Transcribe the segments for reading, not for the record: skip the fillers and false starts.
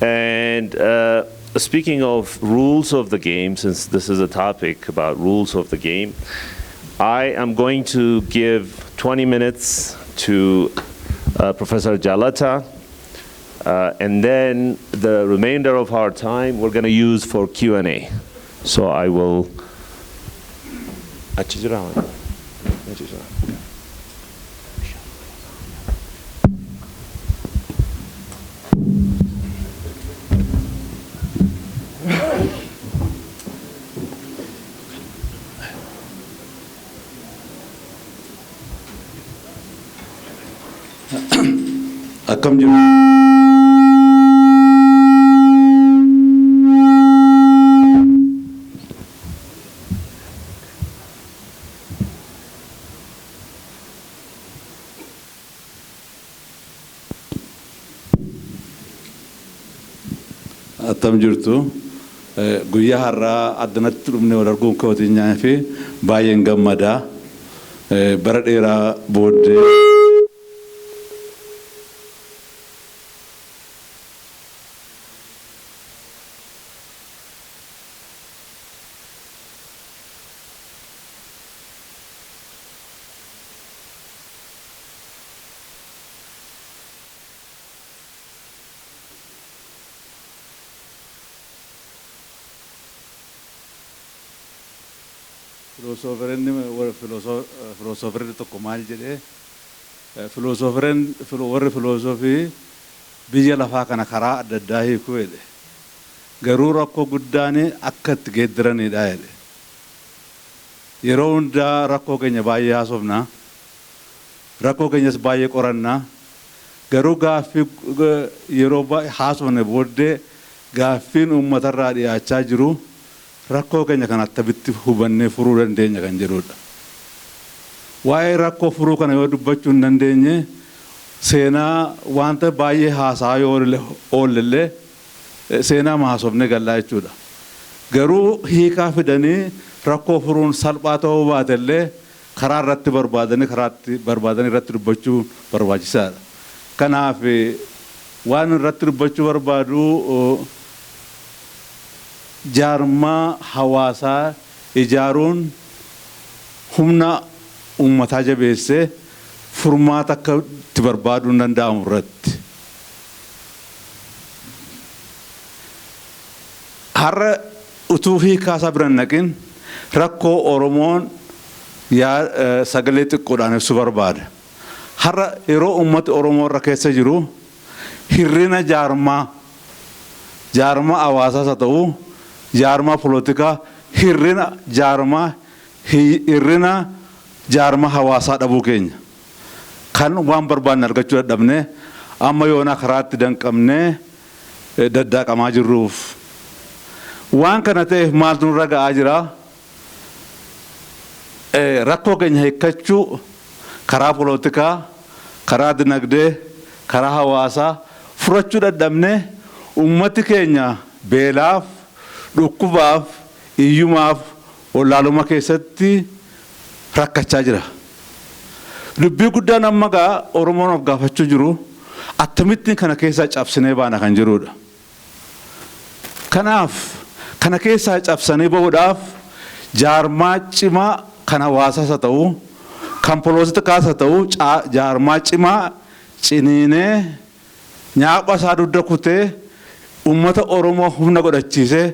And speaking of rules of the game, since this is a topic about rules of the game, I am going to give 20 minutes to Professor Jalata, and then the remainder of our time we're going to use for Q&A. So I will... Akkam jiru. Attam jirtu. Guyyaa har'aa addanatti dhumne wal arguun kootiinyaa fi baay'een gammadaa. Bara dheeraa booddee filoosoferri tokko maal jedhee warri filoosofii biyya lafaa kana karaa adda addaa hiikuu jedhe garuu rakkoo guddaan akka itti geeddaranidha jedhe yeroo hundaa rakkoo keenya baay'ee haasofna rakkoo keenyas baay'ee qoranna garuu gaaffii yeroo haasofne booddee gaaffiin uummatarraa dhiyaachaa jiru rakkoo keenya kan akkamitti hubannee furuu dandeenya kan jedhudha. Waa'ee rakkoo furuu kana yoo dubbachuu hin dandeenye seenaa wanta baay'ee haasaa yoo oollee seenaa haasofne gallaa jechuudha. Garuu hiikaa fidanii rakkoo furuun salphaa ta'uu baatellee karaa irratti barbaadanii irratti dubbachuu barbaachisaadha. Kanaaf waan irratti dubbachuu barbaadu jaarmaa hawaasaa ijaaruun humna uummataa jabeessee furmaata akka itti barbaaduu hin danda'amu irratti. Har'a utuu hiikaasaa bira hin naqin rakkoo Oromoon sagalee xiqqoodhaan ibsuu barbaada. Har'a yeroo uummati Oromoo irra keessa jiru hirrina jaarmaa hawaasaas haa ta'u jaarmaa polotikaa hirrina jaarmaa hawaasaa dhabuu keenya kan waan barbaanne argachuu dadhabne amma yoona karaatti danqamnee daddaaqamaa jirruuf waan kana ta'eef maaltu nurra ga'aa jira rakkoo keenya hiikkachuu karaa polotikaa karaa dinagdee karaa hawaasaa furachuu dadhabne ummati keenya beelaaf dhukkubaaf iyyumaaf wallaalummaa keessatti rakkachaa jira. Dubbii guddaan amma gaa Oromoon of gaafachuu jiru akkamittiin kana keessaa cabsinee baana kan jirudha. Kanaaf kana keessaa cabsanii bahuudhaaf jaarmaa cimaa kan hawaasaas haa ta'u kan polootikaas haa ta'u jaarmaa cimaa ciniinee nyaapha isaa dugda kutee ummata Oromoo humna godhachiisee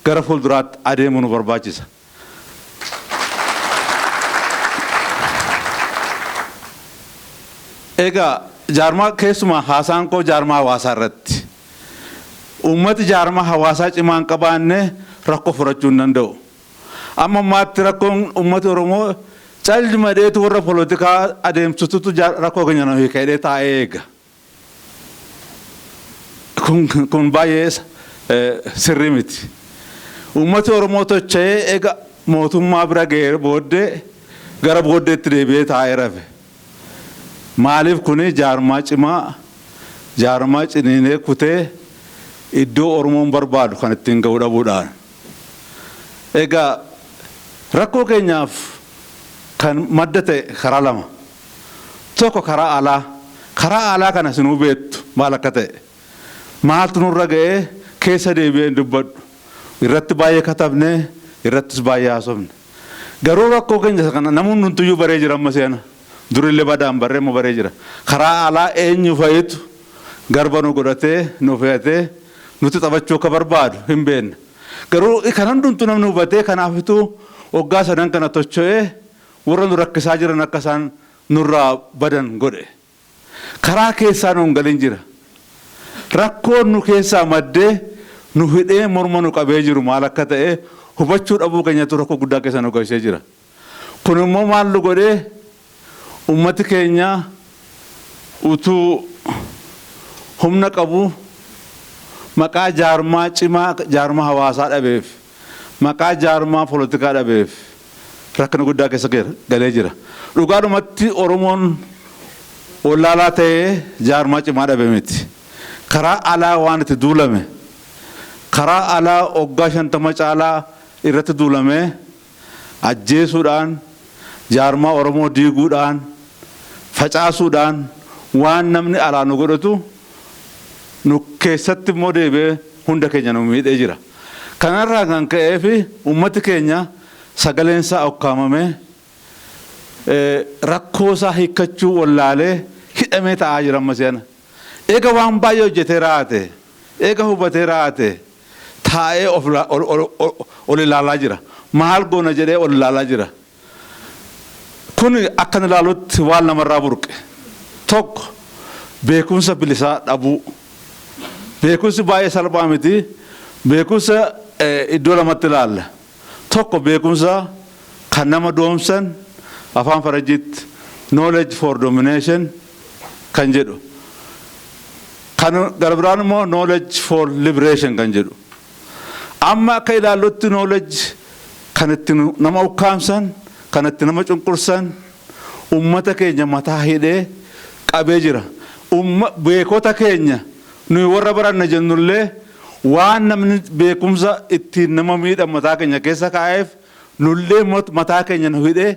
gara fuulduraatti adeemuu nu barbaachisa. Egaa jaarmaa keessumaa haasaan koo jaarmaa hawaasaa irratti ummati jaarmaa hawaasaa cimaa hin qabaanne rakkoo furachuu hin danda'u. Amma ammaatti rakkoon ummati Oromoo calmadheetu warra polotikaa adeemsitutu rakkoo keenya nu hiikadhee taa'ee eega. Kun baay'ee sirrii miti. Ummati Oromoo tocha'ee eega mootummaa bira ga'ee booddee gara booddeetti deebi'ee taa'ee rafe. Maaliif kuni jaarmaa cimaa jaarmaa ciniinee kutee iddoo Oromoon barbaadu kan ittiin ga'uu dhabuudhaan. Egaa rakkoo keenyaaf kan madda ta'e karaa lama. Tokko karaa alaa. Karaa alaa kana sinuu beektu maal akka ta'e. maaltu nurra ga'ee keessa deebi'ee dubbadhu irratti baay'ee katabne irrattis baay'ee haasofne garuu rakkoo keenya kana namoonni hunduyyuu baree jira amma seena durillee badaan barree mo baree jira karaa alaa eenyu fa'itu garba nu godhatee nu fe'atee nuti taphachuu akka barbaadu hin beekne garuu kan hundumtu namni hubatee kanaafituu waggaa sadan kana tocho'ee warra nu rakkisaa jiran akka isaan nurraa badan godhe karaa keessaa nu hin galin jira rakkoon nu keessaa maddee nu hidhee morma nu qabee jiru maal akka ta'e hubachuu dhabuu keenyatu rakkoo guddaa keessa nu galchee jira kun immoo maal nu godhee ummati keenya utuu humna qabu maqaa jaarmaa cimaa jaarmaa hawaasaa dhabeef maqaa jaarmaa poolitikaa dhabeef rakkina guddaa keessa galee jira dhugaadhumatti oromoon wallaalaa ta'ee jaarmaa cimaa dhabe miti karaa alaa waan itti duulame karaa alaa waggaa 50 caalaa irratti duulame ajjeesuudhaan jaarmaa oromoo diiguudhaan facaasuudhaan waan namni alaa nu godhatu nu keessatti immoo deebi'ee hunda keenya nu miidhee jira kanarraa kan ka'ee fi ummati keenya sagaleen isaa okkaamame rakkoo isaa hiikkachuu wallaalee hidhamee ta'aa jira amma seena eega waan baay'ee hojjetee raate eega hubatee raate taa'ee ol ilaalaa jira maal goona jedhee ol ilaalaa jira kun akkan ilaalutti waan namarraa burqe tokko beekumsa bilisaa dhabuu beekumsi baay'ee salphaa miti beekumsa iddoo lamatti ilaalla tokko beekumsa kan nama doomsan afaan farajjiitti knowledge for domination kan jedhu kan garbiraan immoo knowledge for liberation kan jedhu amma akka ilaallutti knowledge kan itti nama ukkaamsan kan itti nama cunqursan ummata keenya mataa hidhee qabee jira beekota keenya nuyi warra baranna jennullee waan namni beekumsa ittiin nama miidhan mataa keenya keessa kaa'eef nullee mataa keenya nu hidhee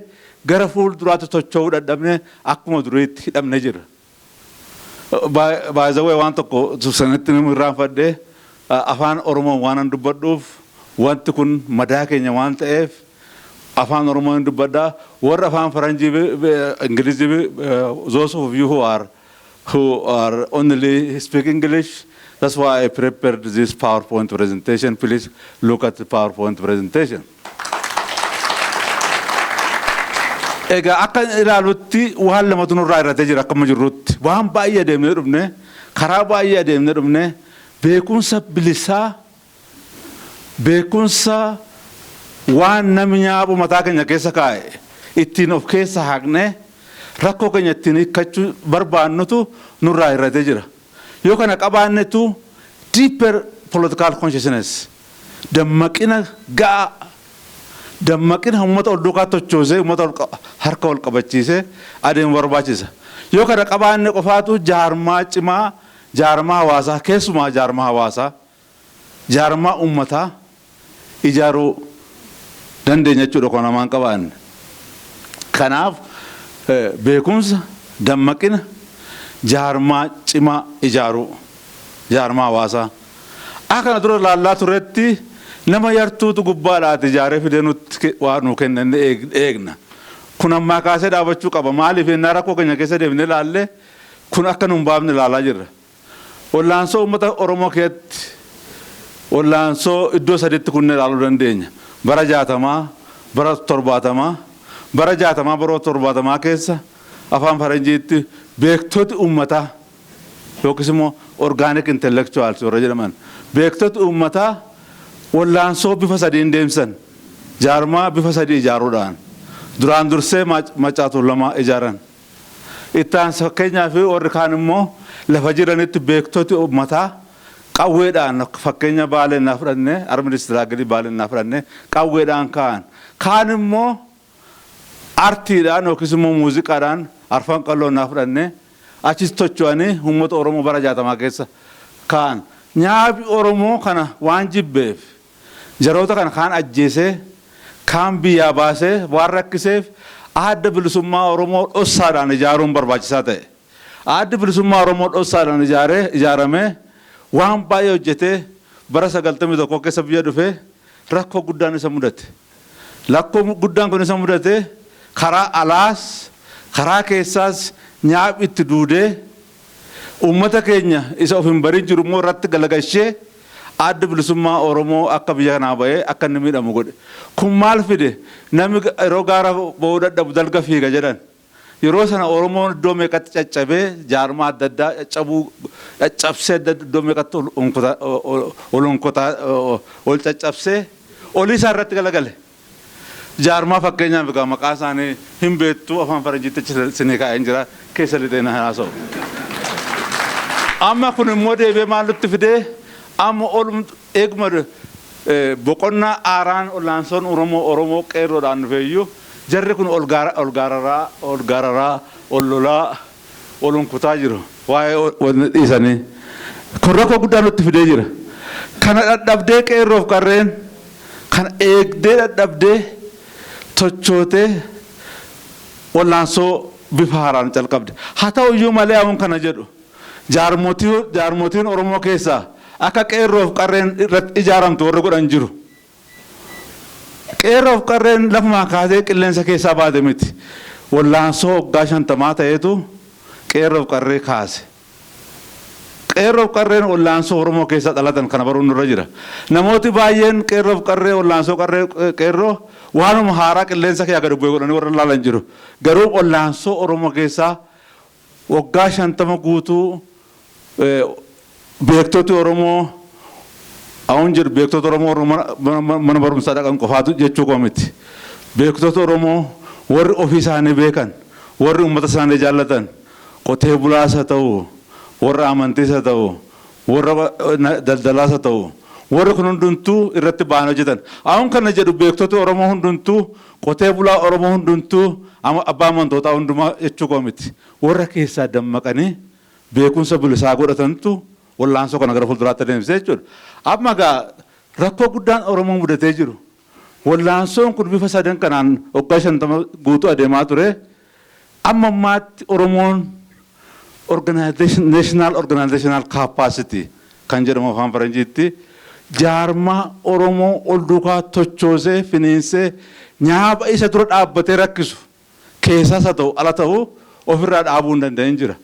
gara fuulduraatti tocho'uu dadhabne akkuma duriitti hidhamne jira baay'ee waan tokko sanatti nama irraanfadhee afaan oromoo waan dubbadhuuf wanti kun madaa keenya waan ta'eef afaan oromoo dubbadhaa warra afaan faranjii ingilizii those of you who are only speak English. That's why I prepared this PowerPoint presentation. Please look at the PowerPoint presentation. Ega akka ilaalutti waan lamatu nurraa irratee jira akkuma jirrutti waan baay'ee deemnee dhufne karaa baay'ee deemnee dhufne beekumsa bilisaa beekumsa waan namni nyaabu mataa keenya keessa kaa'e ittiin of keessa haqne rakkoo keenya ittiin hiikkachuu barbaannutu nurraa irratee jira yoo kana qabaannetu deeper political consciousness dammaqina ga'a dammaqina ummata ol duukaa tochoosee ummata harka ol qabachiisee adeemu barbaachisa yoo kana qabaanne qofaatu jaarmaa cimaa jaarmaa hawaasaa keessumaa jaarmaa hawaasaa jaarmaa ummataa ijaaruu dandeenya jechuudha kan namaan qabaanne kanaaf beekumsa dammaqina jaarmaa cimaa ijaaruu jaarmaa hawaasaa akkana dura laallaa turetti nama yartuutu gubbaadhaati ijaaree fidee nutti waan nu kennan eegna kun ammaa kaasee dhaabachuu qaba maaliif ennaa rakkoo keenya keessa deemnee laallee kun akka nu hin baafne laalaa jirra wallaansoo uummata oromoo keessatti wallaansoo iddoo sadiitti kunne ilaaluu dandeenya bara 60 bara 70 bara 60 bara 70 keessa afaan faranjiitti beektoti ummataa yookiis immoo organic intellectuals warra jedhaman beektoti ummataa wallaansoo bifa sadiin deemsan jaarmaa bifa sadii ijaaruudhaan duraan dursee macaatuu lama ijaaran ittaan fakkeenyaa fi warri kaan immoo lafa jiranitti beektoti ummataa qawweedhaan fakkeenya baaleen naa fudhanne arministiraagalii baaleen naa fudhanne qawweedhaan kaan immoo artiidhaan yookiis immoo muuziqaadhaan arfan qalloon naa fudhanne achis tocho'anii uummata oromoo bara 60 keessa nyaabi oromoo kana waan jibbeef jaroota kana kaan ajjeesee kaan biyyaa baasee waan rakkiseef adda bilisummaa oromoo dhossaadhaan ijaaruun barbaachisaa ta'e adda bilisummaa oromoo dhossaadhaan ijaaramee waan baay'ee hojjetee bara 91 keessa biyya dhufee rakkoo guddaan isa mudate. Rakkoo guddaan kun isa mudate karaa alaas karaa keessaas nyaaphi itti duudee uummata keenya isa of hin barin jiru immoo irratti galagalchee adda bilisummaa Oromoo akka biyya kanaa ba'ee akka inni miidhamu godhe. Kun maal fide namni yeroo gaara ba'uu dadhabu dalga fiiga jedhan. Yeroo sana Oromoon iddoo meeqatti caccabee jaarmaa adda addaa caccabsee iddoo meeqatti ol caccabsee olii isaa irratti galagale. Jaarmaa fakkeenyaaf egaa maqaa isaanii hin beektu afaan Faranjiitti sinii kaa'een jira keessa lixee na haasa'u. Amma kun immoo deebi'ee maaltu fidee amma ol eeguma boqonnaa aaraan olaansoon Oromoo qeerroodhaan dhufeeyyuu jarri kun ol gaararaa ol lolaa olunkutaa jiru waa'ee wanni dhiisanii kun rakkoo guddaa nutti fidee jira. Kana dadhabdee qeerroof qarreen kana eegdee dadhabdee tochootee olaansoo bifa haaraan calqabde. Haa ta'u iyyuu malee amuun kana jedhu jaarmotiin Oromoo keessaa akka qeerroof qarreen irratti ijaaramtu warri godhan jiru. Qeerroof qarreen lafumaa kaasee qilleensa keessaa baate miti. Olaansoo waggaa 50 ta'etu qeerroof qarree kaase. Qeerroof qarreen olaansoo Oromoo keessaa dhalatan kana baruun nurra jira. Namooti baay'een qeerroof qarree olaansoo qeerroo waanuma haaraa qilleensa kee aga dubbee godhanii warra laalan jiru. Garuu olaansoo Oromoo keessaa waggaa 50 guutuu beektoti Oromoo awun jiru beektota Oromoo mana barumsaa dhaqan qofaatu jechuu koo miti. Beektota Oromoo warri ofii isaanii beekan warri uummata isaanii jaallatan qotee bulaas haa ta'u warra amantiis haa ta'u warra daldalaas haa ta'u warri kun hundumtuu irratti ba'an hojjetan. Awun kana jedhu beektota Oromoo hundumtuu qotee bulaa Oromoo hundumtuu abbaa amantootaa hundumaa jechuu koo miti. Warra keessaa dammaqanii beekumsa bilisaa godhatantu olaansoo kana gara fuulduraatti adeemsee jechuudha. Amma gaa rakkoo guddaan Oromoo mudatee jiru. Olaansoon kun bifa sadan kanaan waggaa 50 guutuu adeemaa ture. Amma ammaatti Oromoon national organizational capacity kan jedhamu afaan Faranjiitti jaarmaa Oromoo ol duukaa tochoosee finiinsee nyaaba isa dura dhaabbatee rakkisu keessaas haa ta'u ala ta'u ofirraa dhaabuu hin danda'in jira.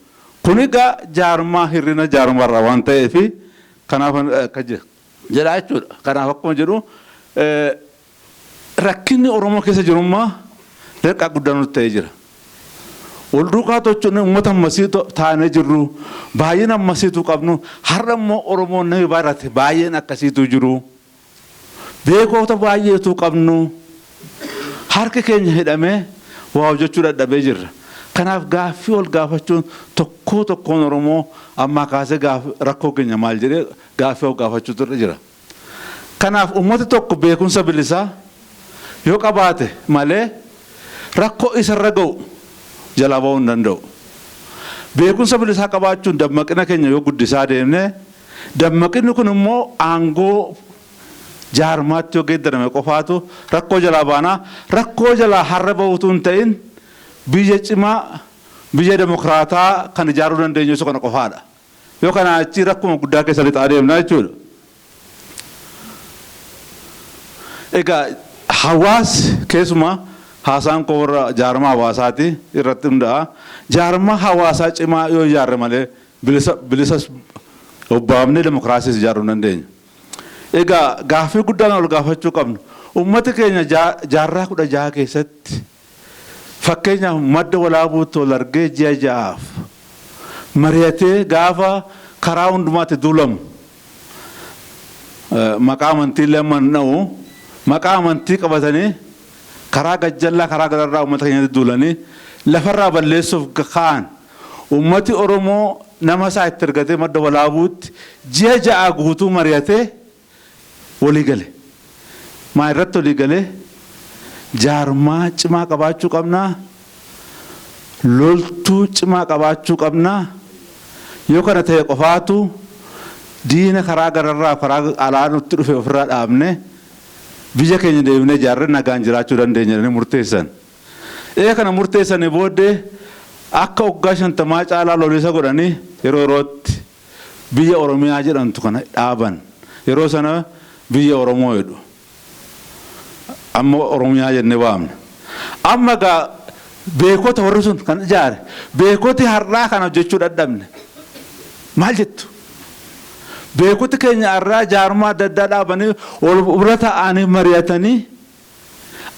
Kun egaa jaarmaa hirrina jaarmarraa waan ta'eef kanaaf akka jedhaa jechuudha. Kanaaf akkuma jedhu rakkinni Oromoo keessa jirummaa dirqaa guddaa nutti ta'ee jira. Ol duukaa tochoon uummata ammasii taanee jirru baay'een ammasiitu qabnu har'a immoo Oromoon nama barate baay'een akkasiitu jiru. Beekota baay'eetu qabnu harki keenya hidhamee waa hojjechuu dadhabee jirra. Kanaaf gaaffii ol gaafachuun tokkoon Oromoo amma kaasee rakkoo keenya maal jedhee gaaffii ol gaafachuutu irra jira. Kanaaf uummati tokko beekumsa bilisaa yoo qabaate malee rakkoo isarra ga'u jalaa ba'uu hin danda'u. Beekumsa bilisaa qabaachuun dammaqina keenya yoo guddisaa deemne dammaqinni kun immoo aangoo jaarmaatti yoo geeddarame qofaatu rakkoo jalaa baanaa rakkoo jalaa har'a ba'uutu hin ta'in biyya cimaa biyya demokraataa kan ijaaruu dandeenyu isa kana qofaadha. Yoo kana achi rakkuma guddaa keessa lixaa deemnaa jechuudha. Egaa hawaasi keessumaa haasaan koo warra jaarmaa hawaasaati irratti hunda'a. Jaarmaa hawaasaa cimaa yoo ijaarre malee bilisas obbaafnee demokraasiis ijaaruu hin dandeenyu. Egaa gaaffii guddaan ol gaafachuu qabnu uummati keenya jaarraa 16 keessatti fakkeenyaaf madda walaabuutti ol argee ji'a 6 mari'atee gaafa karaa hundumaatti duulamu maqaa amantii lamman dha'u maqaa amantii qabatanii karaa gajjallaa karaa gararraa uummata keenyatti duulanii lafarraa balleessuuf ka'an uummati Oromoo nama isaa itti ergatee madda walaabuutti ji'a 6 guutuu mari'atee walii gale. Maa irratti walii galee jaarmaa cimaa qabaachuu qabnaa loltuu cimaa qabaachuu qabnaa yoo kana ta'e qofaatu diina karaa gararraa karaa alaa nutti dhufe ofirraa dhaabne biyya keenya deebinee ijaarree nagaan jiraachuu dandeenya jedhanii murteessan. Kana murteessanii booddee akka waggaa 50 caalaa lolisa godhanii yeroo yerootti biyya Oromiyaa jedhamtu kana dhaaban yeroo sana biyya Oromoo jedhu amma Oromiyaa jennee waamna amma gaa beekota warri sun kan ijaare beekoti har'aa kana hojjechuu dadhabne maal jettu beekoti keenya har'aa jaarmaa adda addaa dhaabanii ol bira ta'anii mari'atanii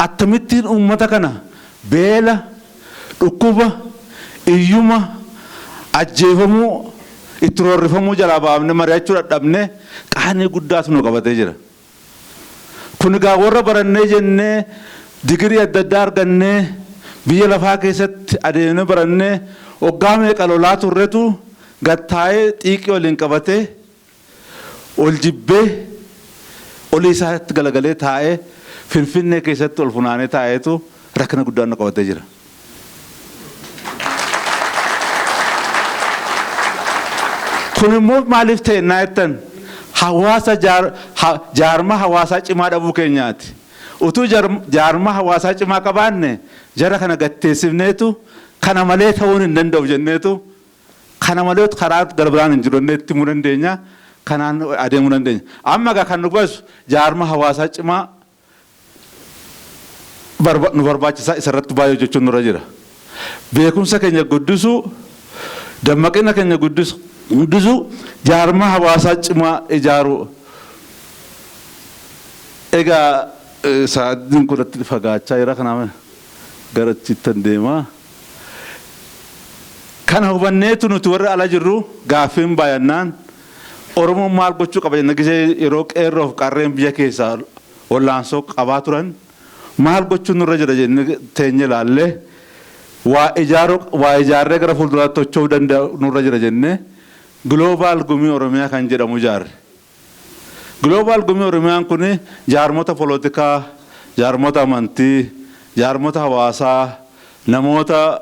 akkamittiin uummata kana beela dhukkuba iyyuma ajjeefamuu itti roorrifamuu jalaa baafne mari'achuu dadhabne qaanii guddaatu nu qabatee jira. Kun egaa warra barannee jennee digirii adda addaa argannee biyya lafaa keessatti adeemnee barannee waggaa meeqa lolaa turretu gattaa'ee xiiqii waliin qabatee ol jibbee olii isaatti galagalee taa'ee Finfinnee keessatti ol funaanee taa'eetu rakkina guddaa nu qabatee jira. Kun immoo maaliif ta'e naa jettan hawaasa jaarmaa hawaasaa cimaa dhabuu keenyaati. Utuu jaarmaa hawaasaa cimaa qabaanne jara kana gatteessifneetu kana malee ta'uun hin danda'u jenneetu kana malee karaa garbiraan hin jiru jenneetti himuu dandeenya. Kanaan adeemuu dandeenya. Amma egaa kan nu baasu jaarmaa hawaasaa cimaa nu barbaachisaa isarratti baay'ee hojjechuun nurra jira. Beekumsa keenya guddisuu, dammaqina keenya guddisuu, jaarmaa hawaasaa cimaa ijaaruu. Egaa sa'aatiin kudhatti fagaachaa jira kanaaf gara chittan deemaa. Kana hubanneetu nuti warra ala jirru gaaffiin baay'annaan Oromoon maal gochuu qaba jennee gisee yeroo qeerroof qarreen biyya keessaa wallaansoo qabaa turan maal gochuun nurra jira jennee teenye ilaallee waa ijaarree gara fuulduraatti socho'uu danda'u nurra jira jennee Global Gumii Oromiyaa kan jedhamu ijaarre. Global Gumii Oromiyaan kun jaarmota polotikaa, jaarmota amantii, jaarmota hawaasaa, namoota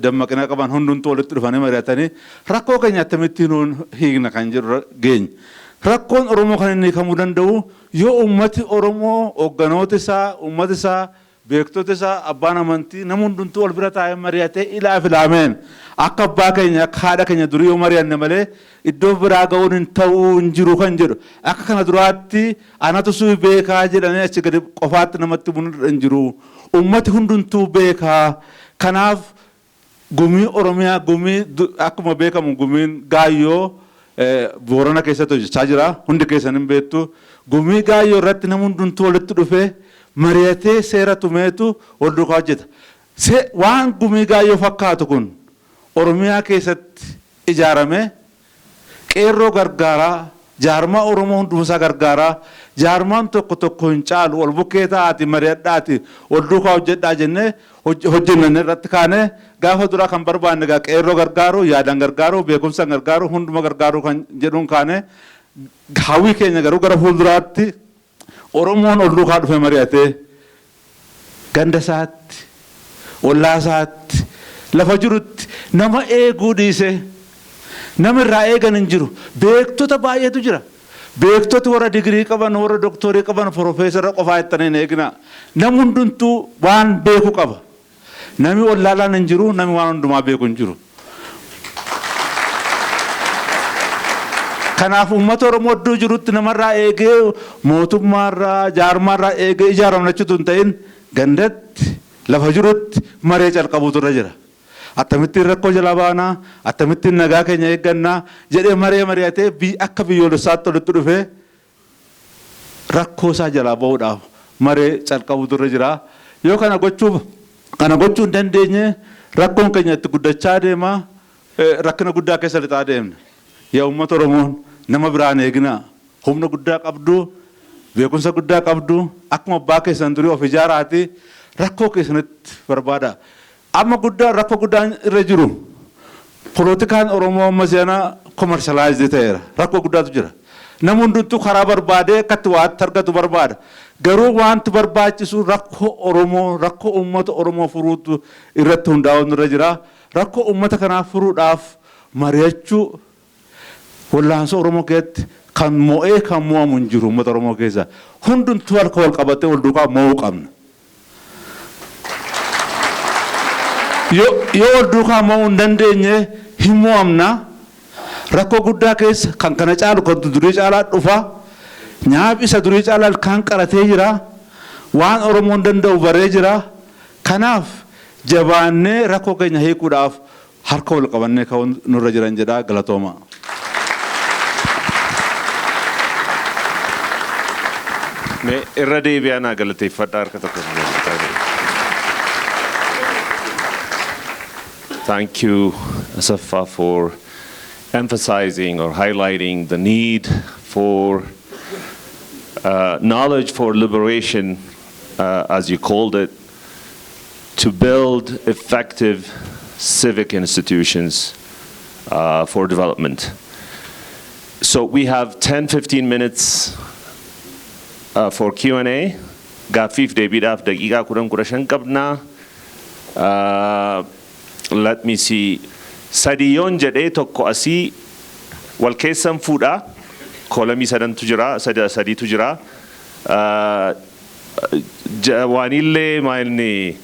dammaqina qaban hundumtuu walitti dhufanii mari'atanii rakkoo keenya akkamittiin hiikna kan jedhu geenya. Rakkoon Oromoo kan inni hiikamuu danda'u yoo ummati Oromoo hoogganoota isaa, ummati isaa, beektota isaa, abbaan amantii nama hundumtuu wal bira taa'ee mari'atee ilaa filaameen akka abbaa keenya akka haadha keenya durii yoo mari'anne malee iddoo biraa ga'uun hin ta'uu hin jiru kan jedhu akka kana duraatti anatu suu beekaa jedhanii achi gadi qofaatti namatti himuun hin jiru. Ummati hundumtuu beekaa kanaaf gumii Oromiyaa gumii akkuma beekamu gumiin Gaayyoo Boorana keessatti hojjechaa jira hundi keessan hin beektu gumii Gaayyoo irratti nama hundumtuu walitti dhufee mari'atee seera tumeetu wal duukaa hojjeta. Waan gumii Gaayyoo fakkaatu kun Oromiyaa keessatti ijaarame qeerroo gargaaraa jaarmaa Oromoo hundumaa gargaaraa jaarmaan tokko hin caalu ol bukkee ta'aati mari'adhaati ol duukaa hojjedhaa jennee hojjennee irratti kaanee gaafa duraa kan barbaanne egaa qeerroo gargaaru yaadaan gargaaru beekumsa gargaaru hunduma gargaaru kan jedhuun kaanee hawwii keenya garuu gara fuulduraatti Oromoon ol duukaa dhufee mari'atee ganda isaatti ollaa isaatti lafa jirutti nama eeguu dhiisee nama irraa eegan hin jiru beektota baay'eetu jira. Beektoti warra digirii qaban warra doktorii qaban profeesara qofaa ittaniin eegna nam hundumtuu waan beeku qaba nami wallaalaan hin jiru nami waan hundumaa beeku hin jiru. Kanaaf uummata Oromoo iddoo jirutti namarraa eegee mootummaarraa jaarmaarraa eegee ijaaramnachitu hin ta'in gandatti lafa jirutti maree calqabuutu irra jira. Akkamittiin rakkoo jala baanaa akkamittiin nagaa keenya eeggannaa jedhee mari'atee akka biyyoolessaatti walitti dhufee rakkoo isaa jalaa bahuudhaaf maree calqabuutu irra jira. Yoo kana gochuu hin dandeenye rakkoon keenya itti guddachaa deema rakkina guddaa keessa lixaa deemna. Yaa uummata Oromoon nama biraan eegnaa humna guddaa qabdu beekumsa guddaa qabdu akkuma abbaa keessan durii of ijaaraati rakkoo keessanitti barbaada. Amma guddaa rakkoo guddaan irra jiru polotikaan Oromoo amma seenaa komershaalaayizii ta'eera rakkoo guddaatu jira. Namni hundumtuu karaa barbaadee akkatti waatti argatu barbaada. Garuu wanti barbaachisu rakkoo Oromoo rakkoo uummata Oromoo furuutu irratti hundaa'uun irra jira. Rakkoo uummata kanaa furuudhaaf mari'achuu wallaansoo Oromoo keessatti kan mo'ee kan mo'amu hin jiru uummata Oromoo keessa hundumtuu harka wal qabatee wal duukaa mo'uu qabna. Yoo wal duukaa mo'uu hin dandeenye hin mo'amna rakkoo guddaa keessa kan kana caalu kan durii caalaa dhufa nyaap isa durii caalaa kan qaratee jira waan Oromoon danda'u baree jira kanaaf jabaannee rakkoo keenya hiikuudhaaf harka wal qabannee kan nurra jiran jedha galatooma. Me irra deebi'anaa galateeffadha harka tokko. Thank you, Asaffa, for emphasizing or highlighting the need for knowledge for liberation, as you called it, to build effective civic institutions for development. So we have 10-15 minutes for Q&A. Gaaffiif deebiidhaaf daqiiqaa 10-15 qabna. Let me see. Sadiyoon jedhee tokko asii wal keessan fuudha. Kolamii sadantu jira, sadiitu jira. Waanillee maalni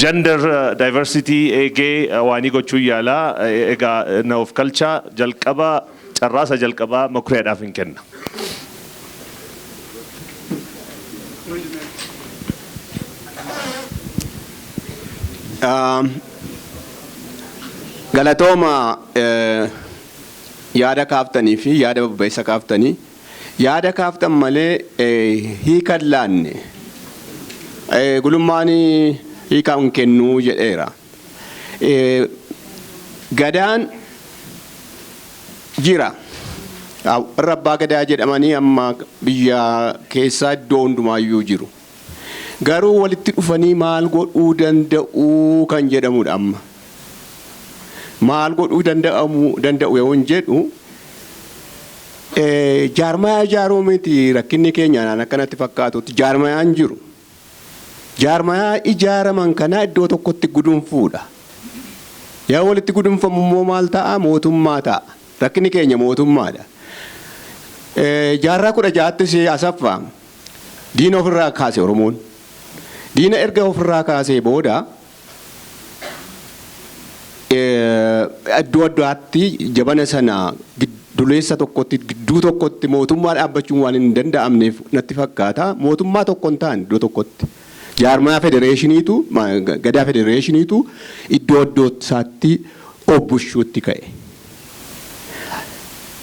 gender diversity eegee waanii gochuu yaala. Egaa na of kalcha jalqaba carraasa jalqaba makureedhaaf hin kenna. Galatooma yaada kaaftanii fi yaada babbeessa kaaftanii yaada kaaftan malee hiikan laanne gulummaanii hiikan kennuu jedheera. Gadaan jira. Rabbaa gadaa jedhamanii amma biyya keessaa iddoo hundumaayyuu jiru. Garuu walitti dhufanii maal godhuu danda'u kan jedhamudha amma. Maal godhuu danda'u yoo jedhu jaarmayaa ijaaruu miti rakkinni keenyaan akkanatti fakkaatutti jaarmayaan jiru. Jaarmayaa ijaaraman kana iddoo tokkotti gudunfuudha. Yaa walitti gudunfamu immoo maal ta'a? Mootummaa ta'a. Rakkinni keenya mootummaadha. Jaarraa 16 Asaffaa diina ofirraa kaase Oromoon. Diina erga ofirraa kaasee booda iddoo addaatti jabana sana duleessa tokkotti gidduu tokkotti mootummaa dhaabbachuun waan hin danda'amneef natti fakkaata. Mootummaa tokko hin taane iddoo tokkotti jaarmaa federeeshiniitu gadaa federeeshiniitu iddoo iddootti obbushuutti ka'e.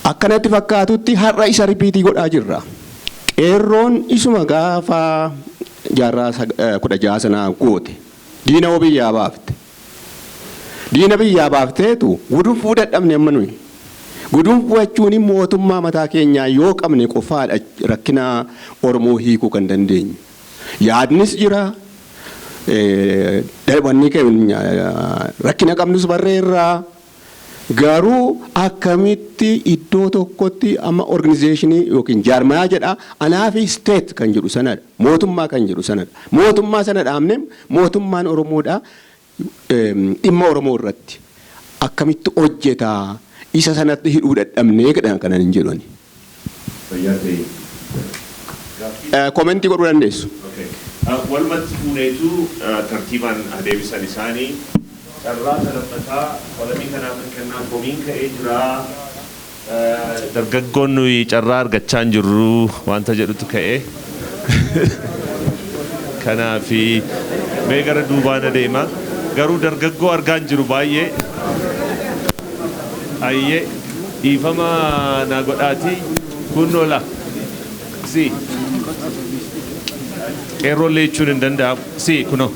Akkanatti fakkaatutti har'a isa ripiitii godhaa jirra. Qeerroon isuma gaafa jaarraa 16 sanaa goote diina biyyaa baafte. Diina biyyaa baafteetu gudunfuu dadhabne amma nuyi. Gudunfuu jechuun mootummaa mataa keenyaa yoo qabne qofaadha rakkina Oromoo hiikuu kan dandeenyu. Yaadnis jira. Wanni keenya rakkina qabnus barreerraa. Garuu akkamitti iddoo tokkotti amma organizationii yookiin jaarmayaa jedha anaa fi state kan jedhu sanadha. Mootummaa kan jedhu sanadha. Mootummaa sana dhaabne mootummaan Oromoodha. Dhimma Oromoo irratti akkamitti hojjetaa isa sanatti hidhuu dadhabnee kanan hin jedhani. Komentii godhuu dandeessu. Walumatti fuuneetu tartiibaan adeemsisan isaanii carraa lammataa qolamii kanaaf kennaa komiin ka'ee jira. Dargaggoon nuyi carraa argachaa hin jirru wanta jedhutu ka'e. Kanaafi mee gara duubaan adeema. Garuu dargaggoo argaan jiru baay'ee. Ayyee dhiifama naa godhaati kunnoo la. Si. Qeerroolee jechuun hin danda'amu. Si kunoo.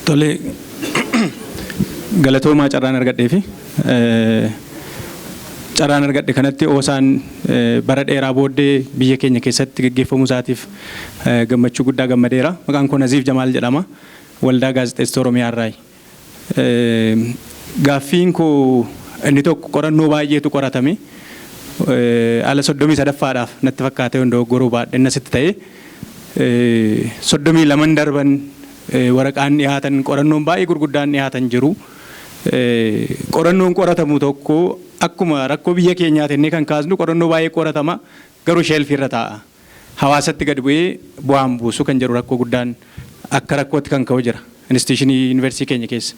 Tole galatoomaa carraan argadhee fi carraan argadhe kanatti oosaan bara dheeraa booddee biyya keenya keessatti gaggeeffamuu isaatiif gammachuu guddaa gammadeera. Maqaan koo Naziif Jamaal jedhama. Waldaa Gaazexeessitoota Oromiyaa irraa. Gaaffiin koo inni tokko qorannoo baay'eetu qoratame. Ala 33ffaadhaaf natti fakkaatee hundoo goruu baadhee nasitti ta'ee 32 darban waraqaan dhiyaatan qorannoon baay'ee gurguddaan dhiyaatan jiru. qorannoon qoratamu tokko akkuma rakkoo biyya keenyaatti inni kan kaasnu qorannoo baay'ee qoratama garuu sheelfii irra taa'a. Hawaasatti gad bu'ee bu'aan buusu kan jedhu rakkoo guddaan akka rakkootti kan ka'u jira instituushinii yuunivarsiitii keenya keessa.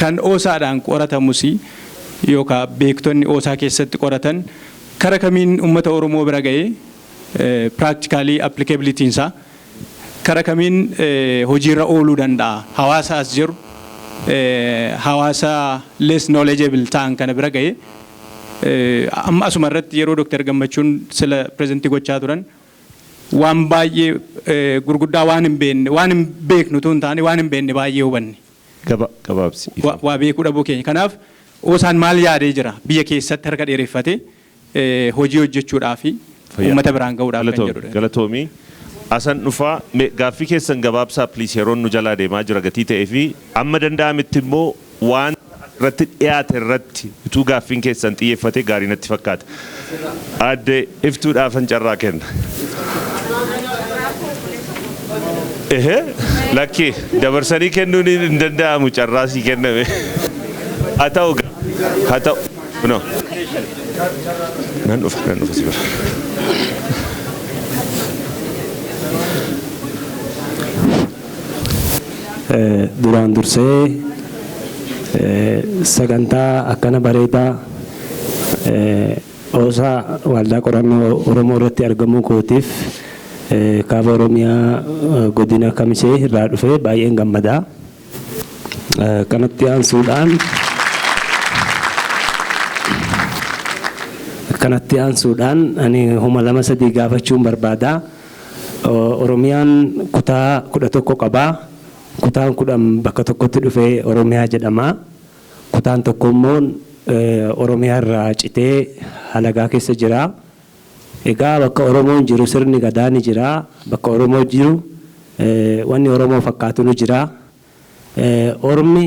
Kan oosaadhaan qoratamus yookaan beektonni oosaa keessatti qoratan kara kamiin uummata Oromoo bira ga'ee practically applicability isaa kara kamiin hojiirra ooluu danda'a hawaasa as jiru hawaasa less knowledgeable ta'an kana bira ga'ee amma asuma irratti yeroo Dr. Gammachuun sila pireezentii gochaa turan waan baay'ee gurguddaa waan hin beeknu tun taane waan hin beekne baay'ee hubanne. Gabaabsi. Waa beekuu dhabuu keenya. Kanaaf oosaan maal yaadee jira biyya keessatti harka dheereffatee hojii hojjechuudhaa fi uummata biraan ga'uudhaaf kan jedhudha. Galatoomii. Asan dhufaa gaaffii keessan gabaabsaa pliis yeroon nu jalaa deemaa jira gatii ta'ee fi amma danda'ametti immoo waan irratti dhiyaate irratti utuu gaaffiin keessan xiyyeeffate gaarii natti fakkaata. Aadde iftuudhaafan carraa kenna. Lakki dabarsanii kennuun hin danda'amu carraasii kenname. Haa ta'u. No. Nan dhufa si bira. Duraan dursee sagantaa akkana bareedaa oosaa waldaa qorannoo Oromoo irratti argamuu kootiif kaaba Oromiyaa godina Kamisee irraa dhufee baay'een gammadaa. Kanatti aansuudhaan ani homa 2-3 gaafachuun barbaada. Oromiyaan kutaa 11 qabaa. Kutaan 10 bakka tokkotti dhufee Oromiyaa jedhama. Kutaan tokko immoo Oromiyaa irraa citee halagaa keessa jira. Egaa bakka Oromoon jiru sirni gadaa ni jira. Bakka Oromoo jiru wanni Oromoo fakkaatu ni jira. Ormi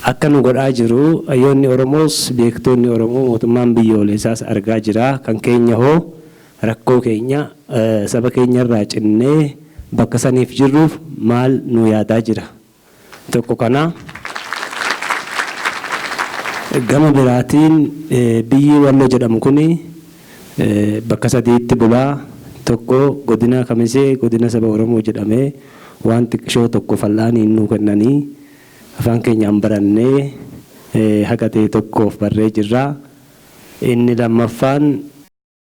akka nu godhaa jiru hayyoonni Oromoos beektonni Oromoo mootummaan biyyoolessaas argaa jira. Kan keenya hoo rakkoo keenya saba keenya irraa cinnee bakka saniif jirruuf maal nu yaadaa jira. Tokko kana gama biraatiin biyyi Walloo jedhamu kuni bakka sadiitti bulaa. Tokko godina Kamisee godina saba Oromoo jedhamee waan xiqqoo tokko fal'aaniin nu kennanii afaan keenyaan barannee haqa ta'e tokkoof barree jirra. Inni lammaffaan